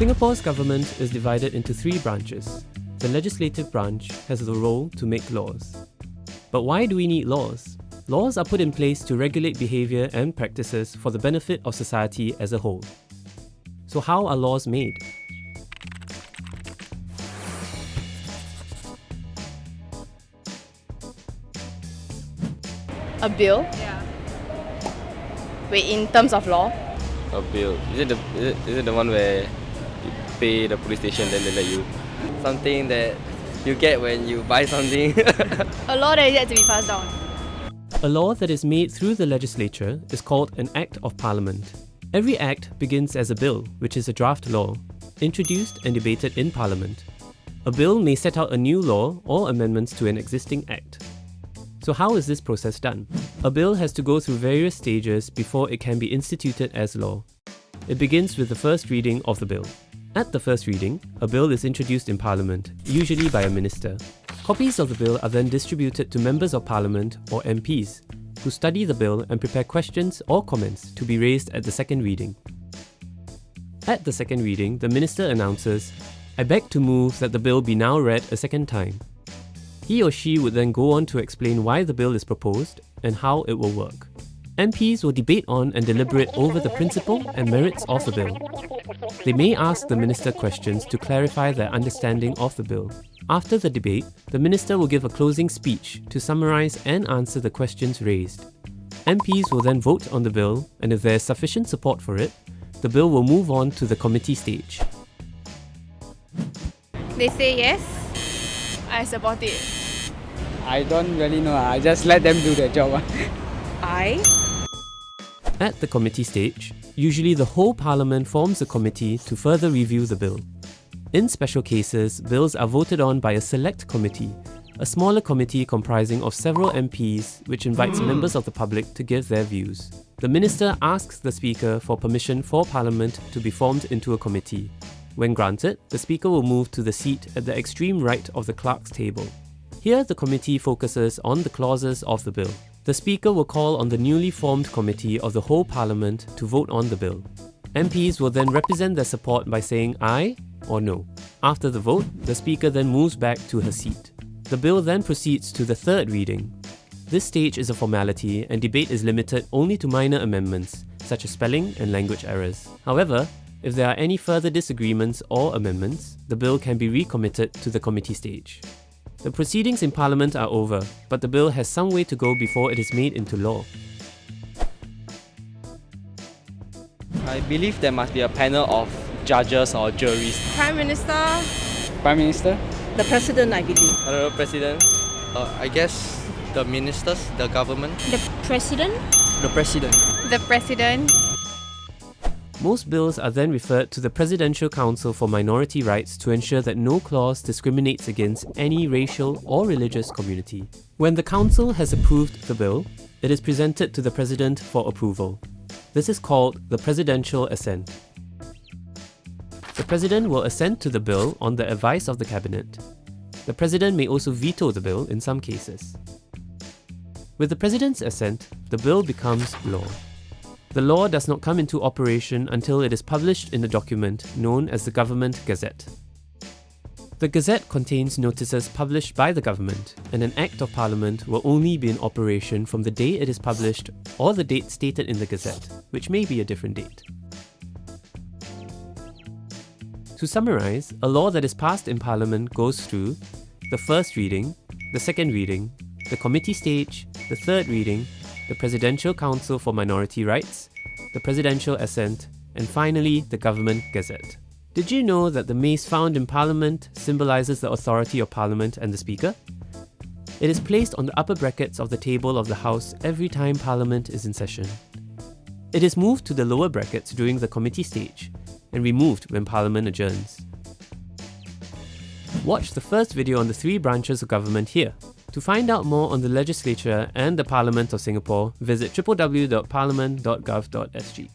Singapore's government is divided into three branches. The legislative branch has the role to make laws. But why do we need laws? Laws are put in place to regulate behaviour and practices for the benefit of society as a whole. So how are laws made? A bill? Yeah. Wait, in terms of law? A bill. Is it the one where you pay the police station then they let you? Something that you get when you buy something. A law that is yet to be passed down. A law that is made through the legislature is called an Act of Parliament. Every act begins as a bill, which is a draft law, introduced and debated in Parliament. A bill may set out a new law or amendments to an existing act. So how is this process done? A bill has to go through various stages before it can be instituted as law. It begins with the first reading of the bill. At the first reading, a bill is introduced in Parliament, usually by a minister. Copies of the bill are then distributed to members of Parliament, or MPs, who study the bill and prepare questions or comments to be raised at the second reading. At the second reading, the minister announces, "I beg to move that the bill be now read a second time." He or she would then go on to explain why the bill is proposed and how it will work. MPs will debate on and deliberate over the principle and merits of the bill. They may ask the minister questions to clarify their understanding of the bill. After the debate, the minister will give a closing speech to summarise and answer the questions raised. MPs will then vote on the bill, and if there is sufficient support for it, the bill will move on to the committee stage. They say yes, I support it. I don't really know. I just let them do their job. At the committee stage, usually the whole Parliament forms a committee to further review the bill. In special cases, bills are voted on by a select committee, a smaller committee comprising of several MPs which invites members of the public to give their views. The minister asks the Speaker for permission for Parliament to be formed into a committee. When granted, the Speaker will move to the seat at the extreme right of the clerk's table. Here, the committee focuses on the clauses of the bill. The Speaker will call on the newly formed committee of the whole Parliament to vote on the bill. MPs will then represent their support by saying aye or no. After the vote, the Speaker then moves back to her seat. The bill then proceeds to the third reading. This stage is a formality and debate is limited only to minor amendments, such as spelling and language errors. However, if there are any further disagreements or amendments, the bill can be recommitted to the committee stage. The proceedings in Parliament are over, but the bill has some way to go before it is made into law. I believe there must be a panel of judges or juries. Prime Minister, Prime Minister? The President, I believe. I don't know, President? I guess the ministers, the government. the President, The president. the President. Most bills are then referred to the Presidential Council for Minority Rights to ensure that no clause discriminates against any racial or religious community. When the Council has approved the bill, it is presented to the President for approval. This is called the Presidential Assent. The President will assent to the bill on the advice of the Cabinet. The President may also veto the bill in some cases. With the President's assent, the bill becomes law. The law does not come into operation until it is published in a document known as the Government Gazette. The Gazette contains notices published by the government, and an Act of Parliament will only be in operation from the day it is published or the date stated in the Gazette, which may be a different date. To summarise, a law that is passed in Parliament goes through the first reading, the second reading, the committee stage, the third reading, the Presidential Council for Minority Rights, the Presidential Assent, and finally the Government Gazette. Did you know that the mace found in Parliament symbolises the authority of Parliament and the Speaker? It is placed on the upper brackets of the table of the House every time Parliament is in session. It is moved to the lower brackets during the committee stage and removed when Parliament adjourns. Watch the first video on the three branches of government here. To find out more on the legislature and the Parliament of Singapore, visit www.parliament.gov.sg.